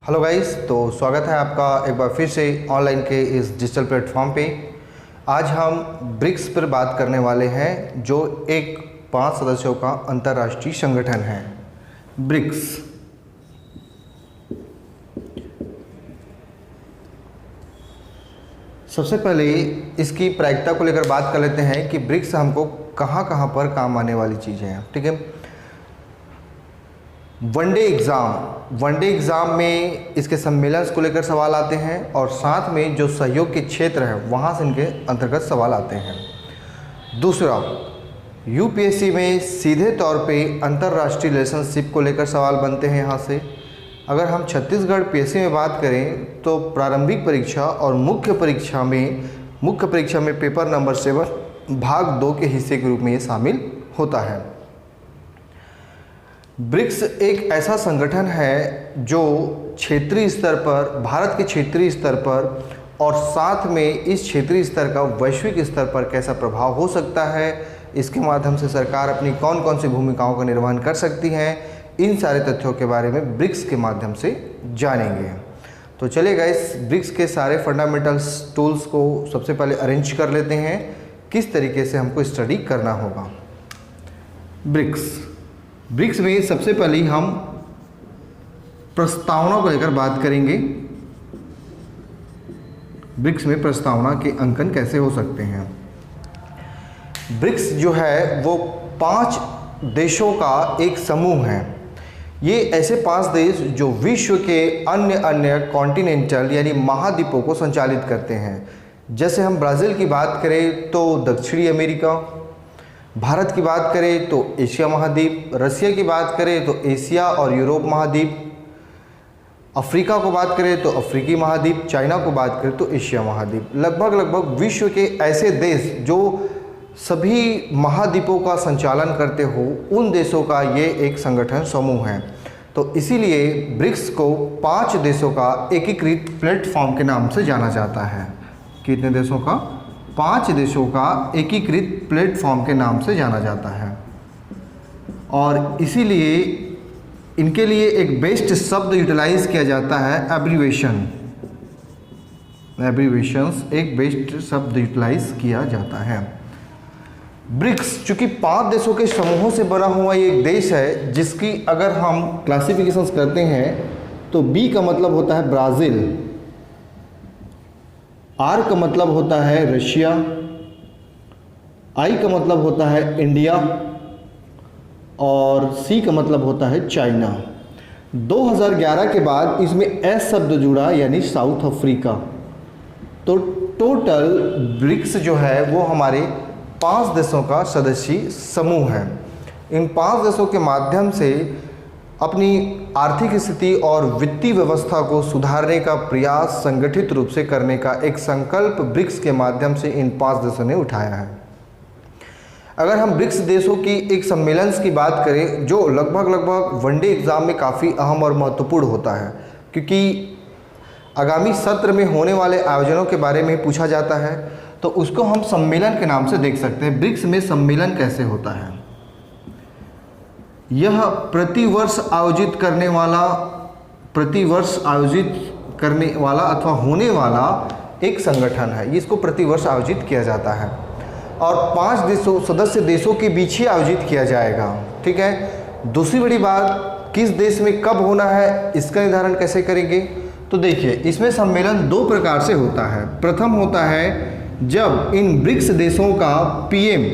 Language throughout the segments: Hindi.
हेलो गाइस, तो स्वागत है आपका एक बार फिर से ऑनलाइन के इस डिजिटल प्लेटफॉर्म पे। आज हम ब्रिक्स पर बात करने वाले हैं, जो एक 5 सदस्यों का अंतर्राष्ट्रीय संगठन है ब्रिक्स। सबसे पहले इसकी प्रायिकता को लेकर बात कर लेते हैं कि ब्रिक्स हमको कहाँ कहाँ पर काम आने वाली चीज़ें हैं। ठीक है, वनडे एग्ज़ाम में इसके सम्मेलन को लेकर सवाल आते हैं और साथ में जो सहयोग के क्षेत्र है वहाँ से इनके अंतर्गत सवाल आते हैं। दूसरा, यूपीएससी में सीधे तौर पे अंतर्राष्ट्रीय रिलेशनशिप को लेकर सवाल बनते हैं यहाँ से। अगर हम छत्तीसगढ़ पीएससी में बात करें तो प्रारंभिक परीक्षा और मुख्य परीक्षा में पेपर नंबर 7 भाग 2 के हिस्से के रूप में ये शामिल होता है। ब्रिक्स एक ऐसा संगठन है जो क्षेत्रीय स्तर पर, भारत के क्षेत्रीय स्तर पर और साथ में इस क्षेत्रीय स्तर का वैश्विक स्तर पर कैसा प्रभाव हो सकता है, इसके माध्यम से सरकार अपनी कौन कौन सी भूमिकाओं का निर्वहन कर सकती है, इन सारे तथ्यों के बारे में ब्रिक्स के माध्यम से जानेंगे। तो चलिए गाइस, ब्रिक्स के सारे फंडामेंटल्स टूल्स को सबसे पहले अरेंज कर लेते हैं, किस तरीके से हमको स्टडी करना होगा। ब्रिक्स में सबसे पहले हम प्रस्तावना को लेकर बात करेंगे। ब्रिक्स में प्रस्तावना के अंकन कैसे हो सकते हैं। ब्रिक्स जो है वो 5 देशों का एक समूह है। ये ऐसे 5 देश जो विश्व के अन्य कॉन्टिनेंटल यानी महाद्वीपों को संचालित करते हैं। जैसे हम ब्राज़ील की बात करें तो दक्षिणी अमेरिका, भारत की बात करें तो एशिया महाद्वीप, रसिया की बात करें तो एशिया और यूरोप महाद्वीप, अफ्रीका को बात करें तो अफ्रीकी महाद्वीप, चाइना को बात करें तो एशिया महाद्वीप। लगभग विश्व के ऐसे देश जो सभी महाद्वीपों का संचालन करते हो, उन देशों का ये एक संगठन समूह है। तो इसीलिए ब्रिक्स को 5 देशों का एकीकृत प्लेटफॉर्म के नाम से जाना जाता है। कितने देशों का? 5 देशों का एकीकृत प्लेटफॉर्म के नाम से जाना जाता है। और इसीलिए इनके लिए एक बेस्ट शब्द यूटिलाइज किया जाता है, एब्रीवेशंस एक बेस्ट शब्द यूटिलाइज किया जाता है। ब्रिक्स चूंकि 5 देशों के समूहों से बना हुआ ये एक देश है, जिसकी अगर हम क्लासिफिकेशंस करते हैं तो बी का मतलब होता है ब्राज़ील, आर का मतलब होता है रशिया, आई का मतलब होता है इंडिया और सी का मतलब होता है चाइना। 2011 के बाद इसमें एस शब्द जुड़ा यानी साउथ अफ्रीका। तो टोटल ब्रिक्स जो है वो हमारे 5 देशों का सदस्यीय समूह है। इन 5 देशों के माध्यम से अपनी आर्थिक स्थिति और वित्तीय व्यवस्था को सुधारने का प्रयास संगठित रूप से करने का एक संकल्प ब्रिक्स के माध्यम से इन 5 देशों ने उठाया है। अगर हम ब्रिक्स देशों की एक सम्मेलन की बात करें जो लगभग वनडे एग्ज़ाम में काफ़ी अहम और महत्वपूर्ण होता है, क्योंकि आगामी सत्र में होने वाले आयोजनों के बारे में पूछा जाता है, तो उसको हम सम्मेलन के नाम से देख सकते हैं। ब्रिक्स में सम्मेलन कैसे होता है? यह प्रतिवर्ष आयोजित करने वाला अथवा होने वाला एक संगठन है। इसको प्रतिवर्ष आयोजित किया जाता है और 5 सदस्य देशों के बीच ही आयोजित किया जाएगा। ठीक है। दूसरी बड़ी बात, किस देश में कब होना है इसका निर्धारण कैसे करेंगे? तो देखिए, इसमें सम्मेलन 2 प्रकार से होता है। प्रथम होता है जब इन ब्रिक्स देशों का पीएम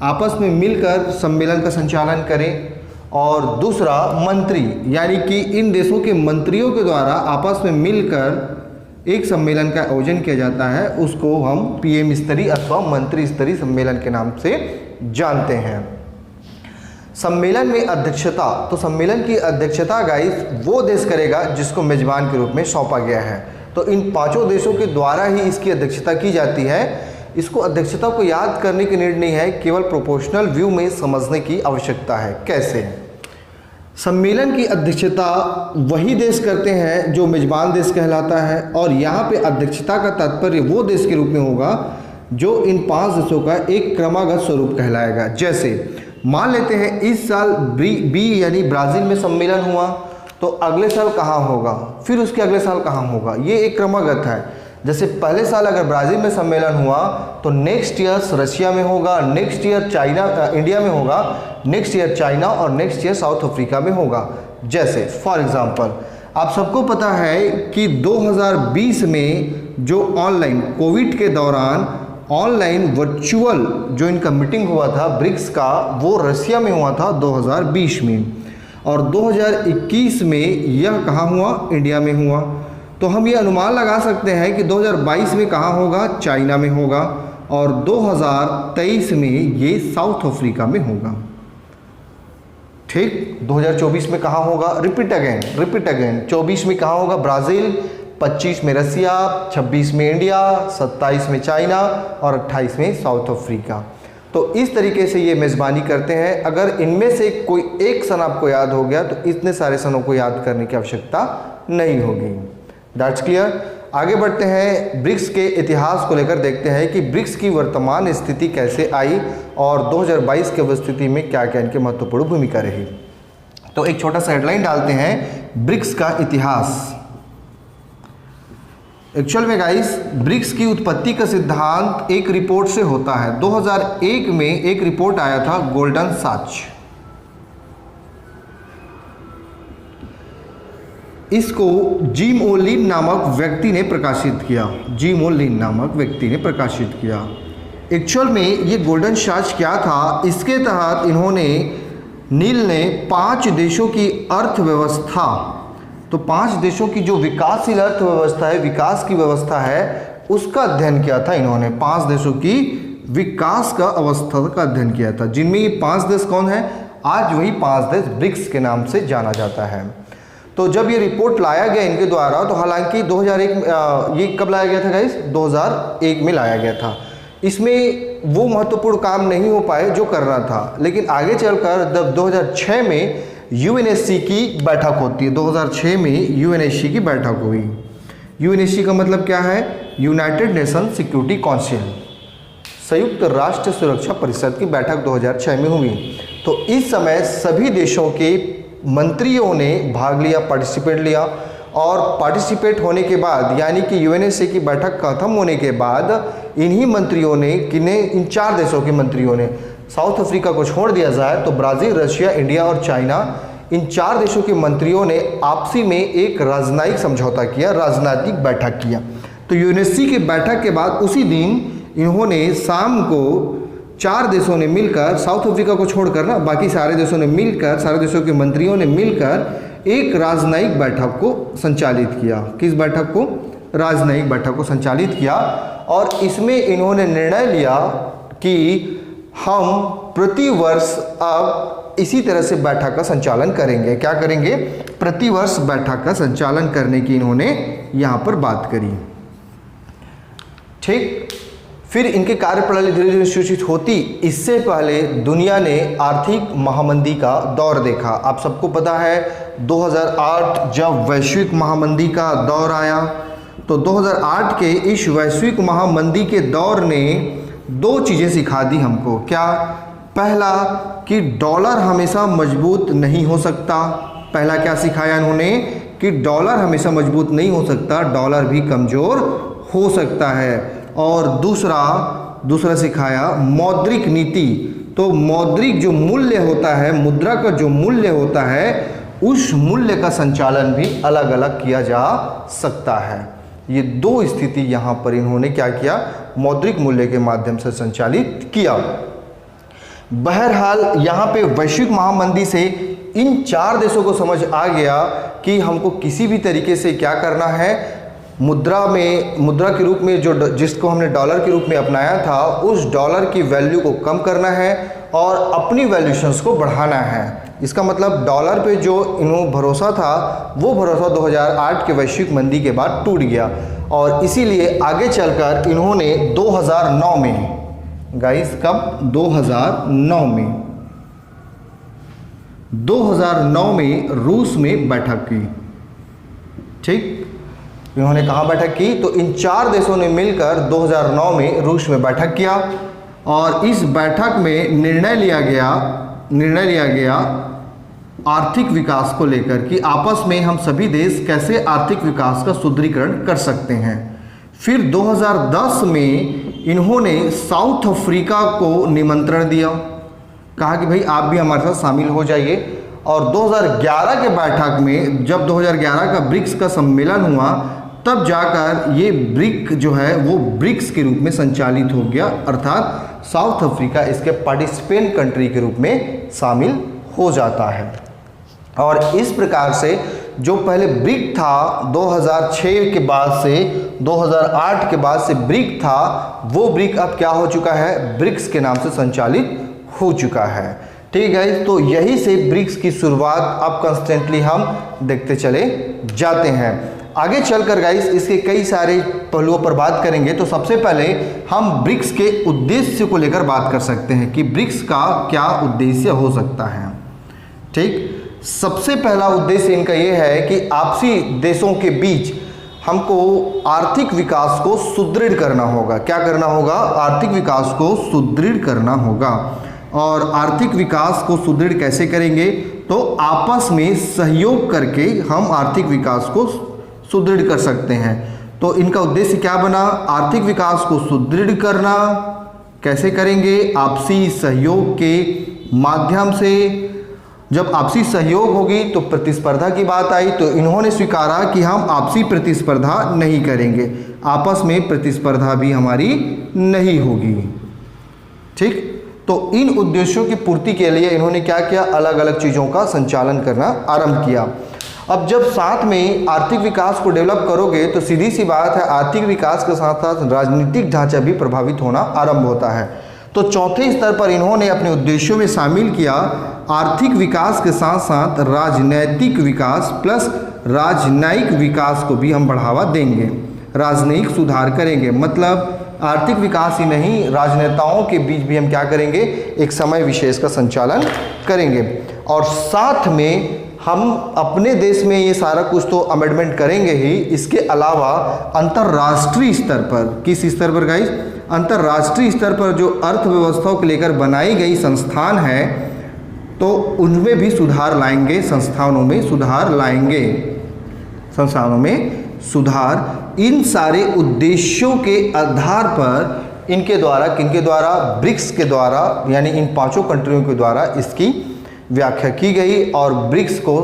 आपस में मिलकर सम्मेलन का संचालन करें, और दूसरा मंत्री, यानी कि इन देशों के मंत्रियों के द्वारा आपस में मिलकर एक सम्मेलन का आयोजन किया जाता है। उसको हम पीएम स्तरीय अथवा मंत्री स्तरीय सम्मेलन के नाम से जानते हैं। सम्मेलन में अध्यक्षता, तो सम्मेलन की अध्यक्षता गाइस वो देश करेगा जिसको मेजबान के रूप में सौंपा गया है। तो इन 5 देशों के द्वारा ही इसकी अध्यक्षता की जाती है। इसको अध्यक्षता को याद करने की नीड नहीं है, केवल प्रोपोर्शनल व्यू में समझने की आवश्यकता है। कैसे? सम्मेलन की अध्यक्षता वही देश करते हैं जो मेजबान देश कहलाता है, और यहाँ पे अध्यक्षता का तात्पर्य वो देश के रूप में होगा जो इन 5 देशों का एक क्रमागत स्वरूप कहलाएगा। जैसे मान लेते हैं इस साल बी यानी ब्राज़ील में सम्मेलन हुआ, तो अगले साल कहाँ होगा, फिर उसके अगले साल कहाँ होगा, ये एक क्रमागत है। जैसे पहले साल अगर ब्राज़ील में सम्मेलन हुआ तो नेक्स्ट ईयर रशिया में होगा, नेक्स्ट ईयर इंडिया में होगा, नेक्स्ट ईयर चाइना और नेक्स्ट ईयर साउथ अफ्रीका में होगा। जैसे फॉर एग्जांपल आप सबको पता है कि 2020 में जो ऑनलाइन कोविड के दौरान ऑनलाइन वर्चुअल जो इनका मीटिंग हुआ था ब्रिक्स का, वो रशिया में हुआ था 2020 में, और 2021 में यह कहाँ हुआ, इंडिया में हुआ। तो हम ये अनुमान लगा सकते हैं कि 2022 में कहाँ होगा, चाइना में होगा, और 2023 में ये साउथ अफ्रीका में होगा। ठीक, 2024 में कहाँ होगा, रिपीट अगेन 24 में कहाँ होगा, ब्राज़ील, 25 में रसिया, 26 में इंडिया, 27 में चाइना और 28 में साउथ अफ्रीका। तो इस तरीके से ये मेज़बानी करते हैं। अगर इनमें से कोई एक सन आपको याद हो गया तो इतने सारे सनों को याद करने की आवश्यकता नहीं होगी। That's clear. आगे बढ़ते हैं, ब्रिक्स के इतिहास को लेकर देखते हैं कि ब्रिक्स की वर्तमान स्थिति कैसे आई और 2022 की स्थिति में क्या क्या इनकी महत्वपूर्ण भूमिका रही। तो एक छोटा सा हेडलाइन डालते हैं, ब्रिक्स का इतिहास। एक्चुअल में गाइस ब्रिक्स की उत्पत्ति का सिद्धांत एक रिपोर्ट से होता है। 2001 में एक रिपोर्ट आया था, गोल्डन साच। इसको जिम ओलिन नामक व्यक्ति ने प्रकाशित किया। जिम ओलिन नामक व्यक्ति ने प्रकाशित किया। एक्चुअल में ये गोल्डन साच क्या था, इसके तहत इन्होंने नील ने 5 देशों की अर्थव्यवस्था, तो 5 देशों की जो विकासशील अर्थव्यवस्था है, विकास की व्यवस्था है, उसका अध्ययन किया था इन्होंने। 5 देशों की विकास का अवस्था का अध्ययन किया था, जिनमें ये 5 देश कौन है, आज वही 5 देश ब्रिक्स के नाम से जाना जाता है। तो जब ये रिपोर्ट लाया गया इनके द्वारा, तो हालांकि 2001 ये कब लाया गया था गाइस, 2001 में लाया गया था। इसमें वो महत्वपूर्ण काम नहीं हो पाए जो करना था, लेकिन आगे चलकर जब 2006 में यूएनएससी की बैठक होती है, 2006 में यूएनएससी की बैठक हुई। यूएनएससी का मतलब क्या है, यूनाइटेड नेशन सिक्योरिटी काउंसिल, संयुक्त राष्ट्र सुरक्षा परिषद की बैठक 2006 में हुई। तो इस समय सभी देशों के मंत्रियों ने भाग लिया, पार्टिसिपेट लिया, और पार्टिसिपेट होने के बाद यानी कि यूएनएससी की बैठक खत्म होने के बाद इन्हीं मंत्रियों ने, किन्हें, इन 4 देशों के मंत्रियों ने, साउथ अफ्रीका को छोड़ दिया जाए तो ब्राज़ील, रशिया, इंडिया और चाइना, इन 4 देशों के मंत्रियों ने आपसी में एक राजनयिक समझौता किया, राजनीतिक बैठक किया। तो यूएनएससी की बैठक के बाद उसी दिन इन्होंने शाम को 4 देशों ने मिलकर, साउथ अफ्रीका को छोड़कर ना, बाकी सारे देशों ने मिलकर, सारे देशों के मंत्रियों ने मिलकर एक राजनयिक बैठक को संचालित किया। किस बैठक को, राजनयिक बैठक को संचालित किया, और इसमें इन्होंने निर्णय लिया कि हम प्रतिवर्ष अब इसी तरह से बैठक का संचालन करेंगे। क्या करेंगे, प्रतिवर्ष बैठक का संचालन करने की इन्होंने यहाँ पर बात करी। ठीक, फिर इनकी कार्यप्रणाली धीरे धीरे सुनिश्चित होती। इससे पहले दुनिया ने आर्थिक महामंदी का दौर देखा। आप सबको पता है 2008 जब वैश्विक महामंदी का दौर आया, तो 2008 के इस वैश्विक महामंदी के दौर ने 2 चीज़ें सिखा दी हमको। क्या, पहला कि डॉलर हमेशा मजबूत नहीं हो सकता। पहला क्या सिखाया इन्होंने कि डॉलर हमेशा मजबूत नहीं हो सकता, डॉलर भी कमज़ोर हो सकता है। और दूसरा सिखाया मौद्रिक नीति। तो मौद्रिक जो मूल्य होता है, मुद्रा का जो मूल्य होता है, उस मूल्य का संचालन भी अलग अलग किया जा सकता है। ये 2 स्थिति यहाँ पर इन्होंने क्या किया, मौद्रिक मूल्य के माध्यम से संचालित किया। बहरहाल यहाँ पे वैश्विक महामंदी से इन 4 देशों को समझ आ गया कि हमको किसी भी तरीके से क्या करना है, मुद्रा के रूप में जो जिसको हमने डॉलर के रूप में अपनाया था, उस डॉलर की वैल्यू को कम करना है और अपनी वैल्यूशंस को बढ़ाना है। इसका मतलब डॉलर पे जो इन्हों भरोसा था, वो भरोसा 2008 के वैश्विक मंदी के बाद टूट गया, और इसीलिए आगे चलकर इन्होंने 2009 में, गाइस कब, 2009 में रूस में बैठक की। ठीक, इन्होंने कहाँ बैठक की, तो इन 4 देशों ने मिलकर 2009 में रूस में बैठक किया, और इस बैठक में निर्णय लिया गया आर्थिक विकास को लेकर कि आपस में हम सभी देश कैसे आर्थिक विकास का सुदृढ़ीकरण कर सकते हैं। फिर 2010 में इन्होंने साउथ अफ्रीका को निमंत्रण दिया, कहा कि भाई आप भी हमारे साथ शामिल हो जाइए। और 2011 के बैठक में जब 2011 का ब्रिक्स का सम्मेलन हुआ तब जाकर ये ब्रिक जो है वो ब्रिक्स के रूप में संचालित हो गया, अर्थात साउथ अफ्रीका इसके पार्टिसिपेंट कंट्री के रूप में शामिल हो जाता है। और इस प्रकार से जो पहले ब्रिक था 2006 के बाद से 2008 के बाद से ब्रिक था, वो ब्रिक अब क्या हो चुका है, ब्रिक्स के नाम से संचालित हो चुका है। ठीक है, तो यही से ब्रिक्स की शुरुआत अब कंस्टेंटली हम देखते चले जाते हैं। आगे चलकर गाइस इसके कई सारे पहलुओं पर बात करेंगे। तो सबसे पहले हम ब्रिक्स के उद्देश्य को लेकर बात कर सकते हैं कि ब्रिक्स का क्या उद्देश्य हो सकता है। ठीक, सबसे पहला उद्देश्य इनका ये है कि आपसी देशों के बीच हमको आर्थिक विकास को सुदृढ़ करना होगा। क्या करना होगा, आर्थिक विकास को सुदृढ़ करना होगा। और आर्थिक विकास को सुदृढ़ कैसे करेंगे, तो आपस में सहयोग करके हम आर्थिक विकास को सुदृढ़ कर सकते हैं। तो इनका उद्देश्य क्या बना, आर्थिक विकास को सुदृढ़ करना। कैसे करेंगे, आपसी सहयोग के माध्यम से। जब आपसी सहयोग होगी तो प्रतिस्पर्धा की बात आई, तो इन्होंने स्वीकारा कि हम आपसी प्रतिस्पर्धा नहीं करेंगे, आपस में प्रतिस्पर्धा भी हमारी नहीं होगी। ठीक, तो इन उद्देश्यों की पूर्ति के लिए इन्होंने क्या किया, अलग अलग चीज़ों का संचालन करना आरंभ किया। अब जब साथ में आर्थिक विकास को डेवलप करोगे तो सीधी सी बात है, आर्थिक विकास के साथ साथ राजनीतिक ढांचा भी प्रभावित होना आरंभ होता है। तो चौथे स्तर पर इन्होंने अपने उद्देश्यों में शामिल किया आर्थिक विकास के साथ साथ राजनैतिक विकास प्लस राजनयिक विकास को भी हम बढ़ावा देंगे, राजनयिक सुधार करेंगे। मतलब आर्थिक विकास ही नहीं, राजनेताओं के बीच भी हम क्या करेंगे, एक समय विशेष का संचालन करेंगे। और साथ में हम अपने देश में ये सारा कुछ तो अमेंडमेंट करेंगे ही, इसके अलावा अंतर्राष्ट्रीय स्तर पर, किस स्तर पर गाइस, अंतर्राष्ट्रीय स्तर पर जो अर्थव्यवस्थाओं को लेकर बनाई गई संस्थान है तो उनमें भी सुधार लाएंगे, संस्थानों में सुधार लाएंगे, संस्थानों में सुधार। इन सारे उद्देश्यों के आधार पर इनके द्वारा, किनके द्वारा, ब्रिक्स के द्वारा, यानी इन पांचों कंट्रियों के द्वारा इसकी व्याख्या की गई और ब्रिक्स को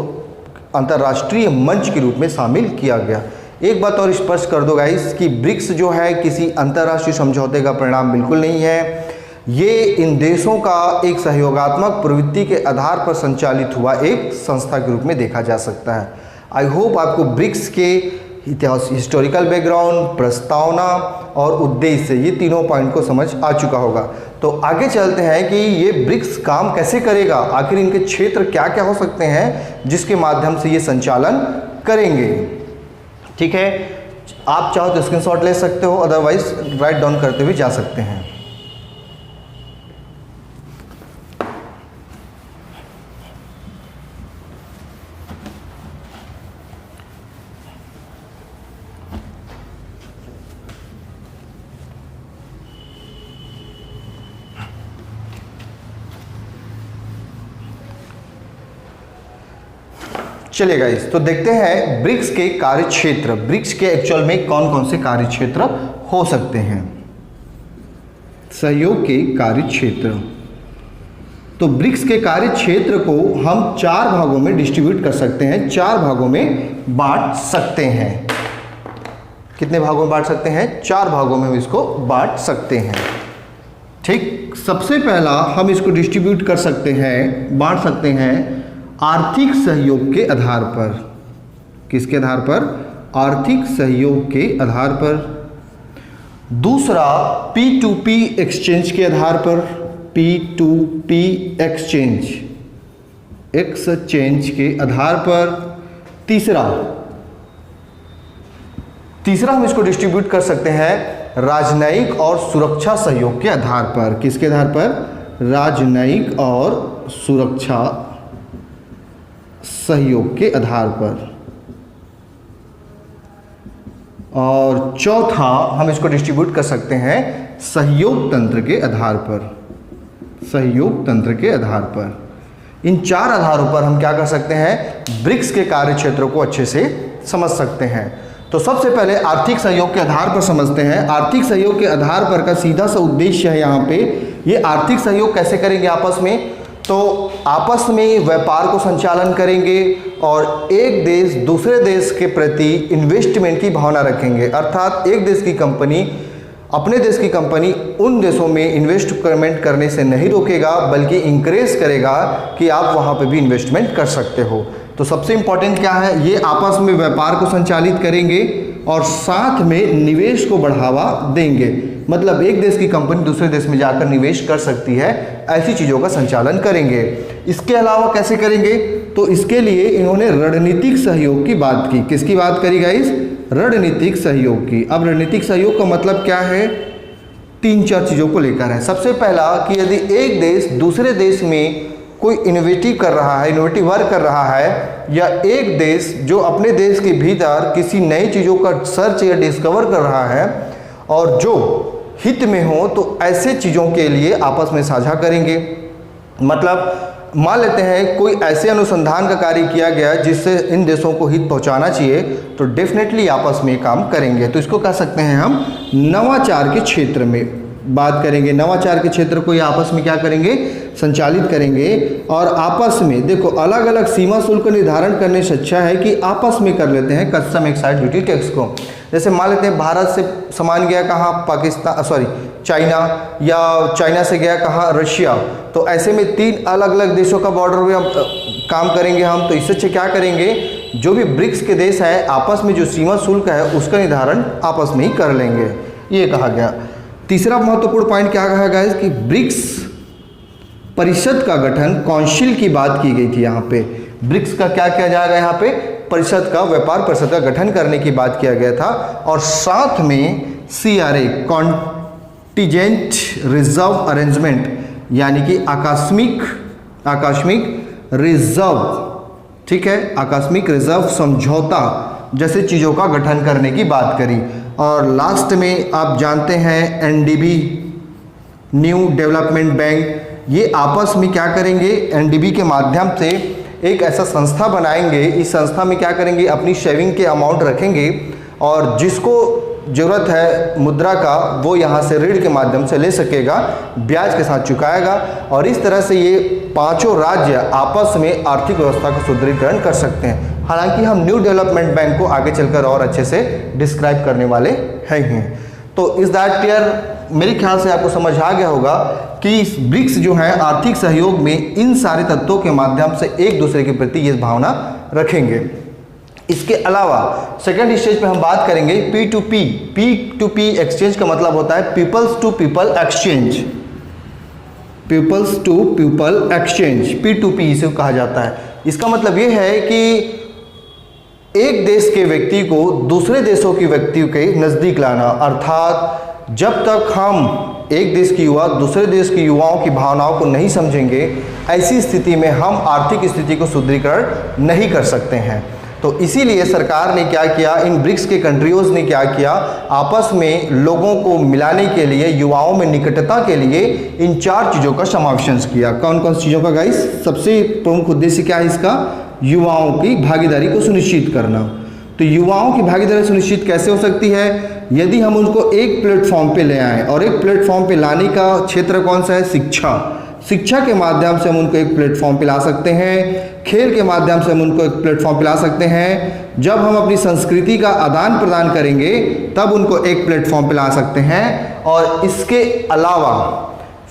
अंतर्राष्ट्रीय मंच के रूप में शामिल किया गया। एक बात और स्पष्ट कर दो गाइस कि ब्रिक्स जो है किसी अंतर्राष्ट्रीय समझौते का परिणाम बिल्कुल नहीं है। ये इन देशों का एक सहयोगात्मक प्रवृत्ति के आधार पर संचालित हुआ एक संस्था के रूप में देखा जा सकता है। आई होप आपको ब्रिक्स के इतिहास, हिस्टोरिकल बैकग्राउंड, प्रस्तावना और उद्देश्य, ये तीनों पॉइंट को समझ आ चुका होगा। तो आगे चलते हैं कि ये ब्रिक्स काम कैसे करेगा, आखिर इनके क्षेत्र क्या क्या हो सकते हैं जिसके माध्यम से ये संचालन करेंगे। ठीक है, आप चाहो तो स्क्रीनशॉट ले सकते हो, अदरवाइज राइट डाउन करते हुए जा सकते हैं। चलिए गाइस, तो देखते हैं ब्रिक्स के कार्य क्षेत्र, ब्रिक्स के एक्चुअल में कौन कौन से कार्य क्षेत्र हो सकते हैं। सहयोग के कार्य क्षेत्र, तो ब्रिक्स के कार्य क्षेत्र को हम 4 भागों में डिस्ट्रीब्यूट कर सकते हैं, 4 भागों में बांट सकते हैं। कितने भागों में बांट सकते हैं, 4 भागों में हम इसको बांट सकते हैं। ठीक, सबसे पहला हम इसको डिस्ट्रीब्यूट कर सकते हैं, बांट सकते हैं आर्थिक सहयोग के आधार पर। किसके आधार पर, आर्थिक सहयोग के आधार पर। दूसरा P2P एक्सचेंज के आधार पर, P2P एक्सचेंज के आधार पर। तीसरा हम इसको डिस्ट्रीब्यूट कर सकते हैं राजनयिक और सुरक्षा सहयोग के आधार पर। किसके आधार पर, राजनयिक और सुरक्षा सहयोग के आधार पर। और चौथा हम इसको डिस्ट्रीब्यूट कर सकते हैं सहयोग तंत्र के आधार पर, सहयोग तंत्र के आधार पर। इन 4 आधारों पर हम क्या कर सकते हैं, ब्रिक्स के कार्य क्षेत्रों को अच्छे से समझ सकते हैं। तो सबसे पहले आर्थिक सहयोग के आधार पर समझते हैं। आर्थिक सहयोग के आधार पर का सीधा सा उद्देश्य है यहाँ पे, ये आर्थिक सहयोग कैसे करेंगे आपस में, तो आपस में व्यापार को संचालन करेंगे और एक देश दूसरे देश के प्रति इन्वेस्टमेंट की भावना रखेंगे। अर्थात एक देश की कंपनी अपने देश की कंपनी उन देशों में इन्वेस्टमेंट करने से नहीं रोकेगा, बल्कि इंकरेज करेगा कि आप वहाँ पे भी इन्वेस्टमेंट कर सकते हो। तो सबसे इम्पॉर्टेंट क्या है, ये आपस में व्यापार को संचालित करेंगे और साथ में निवेश को बढ़ावा देंगे। मतलब एक देश की कंपनी दूसरे देश में जाकर निवेश कर सकती है, ऐसी चीज़ों का संचालन करेंगे। इसके अलावा कैसे करेंगे, तो इसके लिए इन्होंने रणनीतिक सहयोग की बात की। किसकी बात करी गाइस, रणनीतिक सहयोग की। अब रणनीतिक सहयोग का मतलब क्या है, 3-4 चीज़ों को लेकर है। सबसे पहला कि यदि एक देश दूसरे देश में कोई इनोवेटिव कर रहा है, इनोवेटिव वर्क कर रहा है, या एक देश जो अपने देश के भीतर किसी नई चीज़ों का सर्च या डिस्कवर कर रहा है और जो हित में हो, तो ऐसे चीज़ों के लिए आपस में साझा करेंगे। मतलब मान लेते हैं कोई ऐसे अनुसंधान का कार्य किया गया जिससे इन देशों को हित पहुंचाना चाहिए, तो डेफिनेटली आपस में काम करेंगे। तो इसको कह सकते हैं हम नवाचार के क्षेत्र में बात करेंगे। नवाचार के क्षेत्र को ये आपस में क्या करेंगे, संचालित करेंगे। और आपस में देखो, अलग अलग सीमा शुल्क निर्धारण करने से अच्छा है कि आपस में कर लेते हैं कस्टम एक्साइज ड्यूटी टैक्स को। जैसे मान लेते हैं भारत से सामान गया कहाँ, चाइना, या चाइना से गया कहाँ, रशिया। तो ऐसे में 3 अलग अलग देशों का बॉर्डर में काम करेंगे हम। तो इससे अच्छा क्या करेंगे, जो भी ब्रिक्स के देश है आपस में जो सीमा शुल्क है उसका निर्धारण आपस में ही कर लेंगे, ये कहा गया। तीसरा महत्वपूर्ण पॉइंट क्या कहा गया कि ब्रिक्स परिषद का गठन, काउंसिल की बात की गई थी। यहाँ पे ब्रिक्स का क्या किया जाएगा, यहाँ पे परिषद का, व्यापार परिषद का गठन करने की बात किया गया था। और साथ में CRA, कॉन्टिजेंट रिजर्व अरेंजमेंट, यानी कि आकस्मिक रिजर्व, ठीक है, आकस्मिक रिजर्व समझौता जैसे चीज़ों का गठन करने की बात करी। और लास्ट में आप जानते हैं NDB, न्यू डेवलपमेंट बैंक, ये आपस में क्या करेंगे, NDB के माध्यम से एक ऐसा संस्था बनाएंगे। इस संस्था में क्या करेंगे, अपनी सेविंग के अमाउंट रखेंगे और जिसको ज़रूरत है मुद्रा का, वो यहाँ से ऋण के माध्यम से ले सकेगा, ब्याज के साथ चुकाएगा। और इस तरह से ये 5 राज्य आपस में आर्थिक व्यवस्था को सुदृढ़ीकरण कर सकते हैं। हालांकि हम न्यू डेवलपमेंट बैंक को आगे चलकर और अच्छे से डिस्क्राइब करने वाले हैं। तो इस दैट क्लियर, मेरे ख्याल से आपको समझ आ गया होगा कि ब्रिक्स जो है आर्थिक सहयोग में इन सारे तत्वों के माध्यम से एक दूसरे के प्रति ये भावना रखेंगे। इसके अलावा सेकंड स्टेज पे हम बात करेंगे P2P। P2P एक्सचेंज का मतलब होता है peoples to people exchange, peoples to people exchange, P2P इसे कहा जाता है। इसका मतलब ये है कि एक देश के व्यक्ति को दूसरे देशों के व्यक्तियों के नज़दीक लाना। अर्थात जब तक हम एक देश के युवा दूसरे देश के युवाओं की भावनाओं को नहीं समझेंगे, ऐसी स्थिति में हम आर्थिक स्थिति को सुदृढ़ीकरण नहीं कर सकते हैं। तो इसीलिए सरकार ने क्या किया, इन ब्रिक्स के कंट्रीज़ ने क्या किया, आपस में लोगों को मिलाने के लिए, युवाओं में निकटता के लिए इन 4 चीज़ों का समावेशन किया। कौन कौन सी चीज़ों का गाइस, सबसे प्रमुख उद्देश्य क्या है इसका, युवाओं की भागीदारी को सुनिश्चित करना। तो युवाओं की भागीदारी सुनिश्चित कैसे हो सकती है, यदि हम उनको एक प्लेटफॉर्म पे ले आएँ। और एक प्लेटफॉर्म पे लाने का क्षेत्र कौन सा है, शिक्षा। शिक्षा के माध्यम से हम उनको एक प्लेटफॉर्म पे ला सकते हैं, खेल के माध्यम से हम उनको एक प्लेटफॉर्म पे ला सकते हैं। जब हम अपनी संस्कृति का आदान प्रदान करेंगे तब उनको एक प्लेटफॉर्म पे ला सकते हैं। और इसके अलावा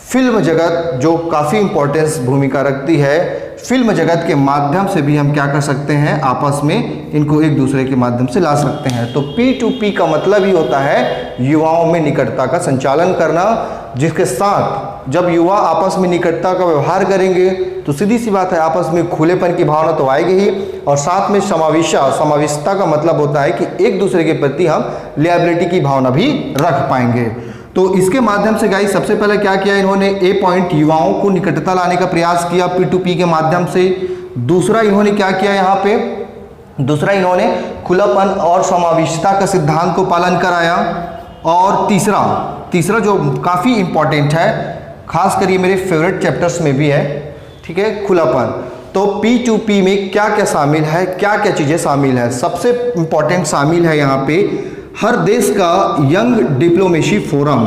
फिल्म जगत जो काफ़ी इम्पोर्टेंस भूमिका रखती है, फिल्म जगत के माध्यम से भी हम क्या कर सकते हैं, आपस में इनको एक दूसरे के माध्यम से ला सकते हैं। तो P2P का मतलब ही होता है युवाओं में निकटता का संचालन करना, जिसके साथ जब युवा आपस में निकटता का व्यवहार करेंगे तो सीधी सी बात है आपस में खुलेपन की भावना तो आएगी ही, और साथ में समावेशिता का मतलब होता है कि एक दूसरे के प्रति हम लिएबिलिटी की भावना भी रख पाएंगे। तो इसके माध्यम से गाइस सबसे पहले क्या किया इन्होंने, ए पॉइंट, युवाओं को निकटता लाने का प्रयास किया P2P के माध्यम से। दूसरा इन्होंने क्या किया, यहाँ पे दूसरा इन्होंने खुलापन और समावेशिता का सिद्धांत को पालन कराया। और तीसरा जो काफ़ी इम्पॉर्टेंट है, खास कर ये मेरे फेवरेट चैप्टर्स में भी है, ठीक है, खुलापन। तो P2P में क्या क्या शामिल है, क्या क्या चीज़ें शामिल है? सबसे इंपॉर्टेंट शामिल है यहाँ पे हर देश का यंग डिप्लोमेसी फोरम,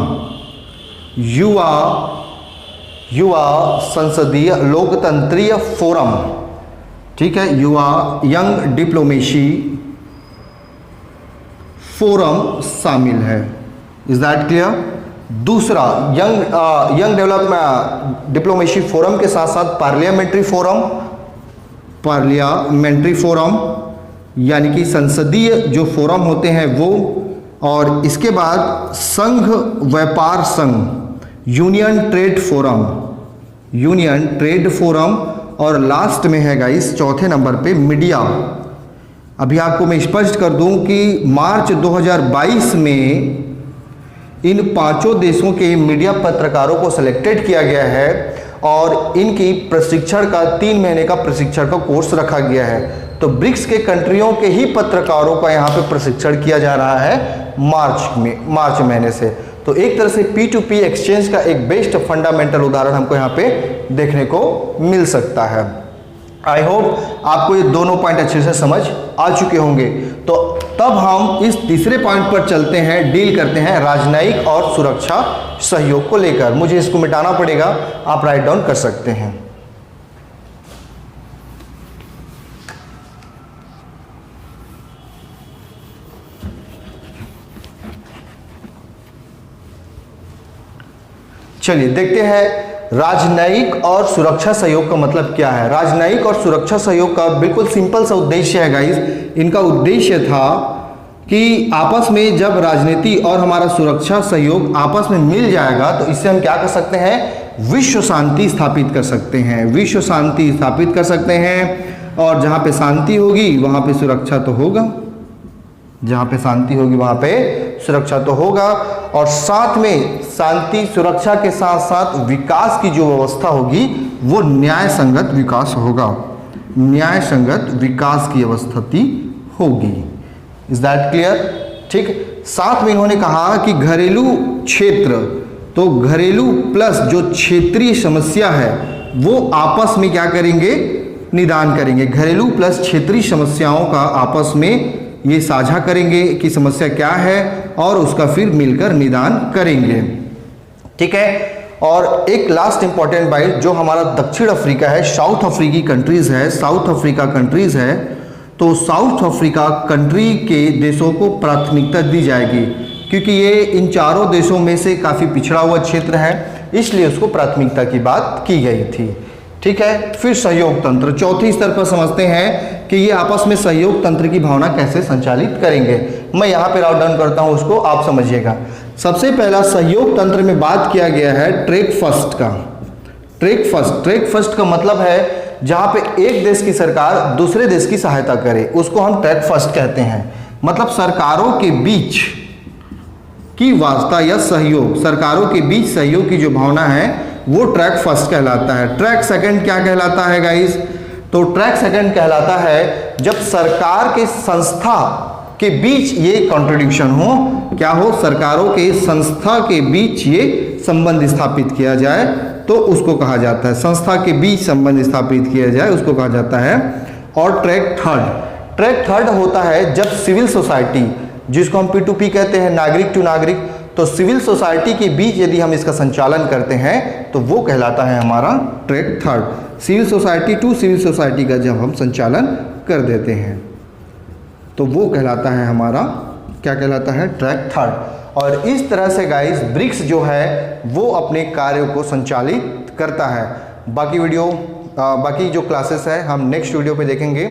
युवा संसदीय लोकतंत्रीय फोरम, ठीक है, युवा यंग डिप्लोमेसी फोरम शामिल है। Is that clear? दूसरा, यंग डेवलपमेंट डिप्लोमेसी फोरम के साथ साथ पार्लियामेंट्री फोरम यानी कि संसदीय जो फोरम होते हैं वो, और इसके बाद संघ व्यापार संघ, यूनियन ट्रेड फोरम, और लास्ट में है गाइस चौथे नंबर पे मीडिया। अभी आपको मैं स्पष्ट कर दूं कि मार्च 2022 में इन पांचों देशों के मीडिया पत्रकारों को सिलेक्टेड किया गया है और इनकी प्रशिक्षण का 3 महीने का प्रशिक्षण का कोर्स रखा गया है। तो ब्रिक्स के कंट्रियों के ही पत्रकारों का यहाँ पे प्रशिक्षण किया जा रहा है मार्च महीने से। तो एक तरह से P2P एक्सचेंज का एक बेस्ट फंडामेंटल उदाहरण हमको यहाँ पे देखने को मिल सकता है। आई होप आपको ये दोनों पॉइंट अच्छे से समझ आ चुके होंगे। तो तब हम इस तीसरे पॉइंट पर चलते हैं, डील करते हैं राजनयिक और सुरक्षा सहयोग को लेकर। मुझे इसको मिटाना पड़ेगा, आप राइट डाउन कर सकते हैं। चलिए देखते हैं राजनयिक और सुरक्षा सहयोग का मतलब क्या है। राजनयिक और सुरक्षा सहयोग का बिल्कुल सिंपल सा उद्देश्य है गाइस। इनका उद्देश्य था कि आपस में जब राजनीति और हमारा सुरक्षा सहयोग आपस में मिल जाएगा तो इससे हम क्या कर सकते हैं, विश्व शांति स्थापित कर सकते हैं, विश्व शांति स्थापित कर सकते हैं। और जहाँ पे शांति होगी वहाँ पे सुरक्षा तो होगा, जहाँ पे शांति होगी वहाँ पे सुरक्षा तो होगा। और साथ में शांति सुरक्षा के साथ साथ विकास की जो व्यवस्था होगी वो न्याय संगत विकास होगा, न्याय संगत विकास की अवस्थिति होगी। Is that clear? ठीक। साथ में इन्होंने कहा कि घरेलू क्षेत्र, तो घरेलू प्लस जो क्षेत्रीय समस्या है वो आपस में क्या करेंगे, निदान करेंगे। घरेलू प्लस क्षेत्रीय समस्याओं का आपस में ये साझा करेंगे कि समस्या क्या है और उसका फिर मिलकर निदान करेंगे। ठीक है। और एक लास्ट इंपॉर्टेंट बाइट जो हमारा दक्षिण अफ्रीका है, साउथ अफ्रीकी कंट्रीज है, साउथ अफ्रीका कंट्रीज है, तो साउथ अफ्रीका कंट्री के देशों को प्राथमिकता दी जाएगी क्योंकि ये इन चारों देशों में से काफ़ी पिछड़ा हुआ क्षेत्र है, इसलिए उसको प्राथमिकता की बात की गई थी। ठीक है। फिर सहयोग तंत्र, चौथी स्तर पर समझते हैं कि ये आपस में सहयोग तंत्र की भावना कैसे संचालित करेंगे। मैं यहाँ पे राउट डाउन करता हूँ, उसको आप समझिएगा। सबसे पहला सहयोग तंत्र में बात किया गया है ट्रेक फर्स्ट का। ट्रेक फर्स्ट का मतलब है जहाँ पे एक देश की सरकार दूसरे देश की सहायता करे, उसको हम ट्रेक फर्स्ट कहते हैं। मतलब सरकारों के बीच की वास्ता या सहयोग, सरकारों के बीच सहयोग की जो भावना है वो ट्रैक फर्स्ट कहलाता है। ट्रैक सेकंड क्या कहलाता है गाइस? तो ट्रैक सेकंड कहलाता है जब सरकार के संस्था के बीच ये कॉन्ट्रडिक्शन हो, क्या हो, सरकारों के संस्था के बीच ये संबंध स्थापित किया जाए तो उसको कहा जाता है, संस्था के बीच संबंध स्थापित किया जाए उसको कहा जाता है। और ट्रैक थर्ड होता है जब सिविल सोसाइटी, जिसको हम P2P कहते हैं, नागरिक टू नागरिक, तो सिविल सोसाइटी के बीच यदि हम इसका संचालन करते हैं तो वो कहलाता है हमारा track third. Civil society to civil society का जब हम संचालन कर देते हैं तो वो कहलाता है हमारा, क्या कहलाता है, ट्रैक थर्ड। और इस तरह से गाइस ब्रिक्स जो है वो अपने कार्यों को संचालित करता है। बाकी जो क्लासेस है हम नेक्स्ट वीडियो पे देखेंगे।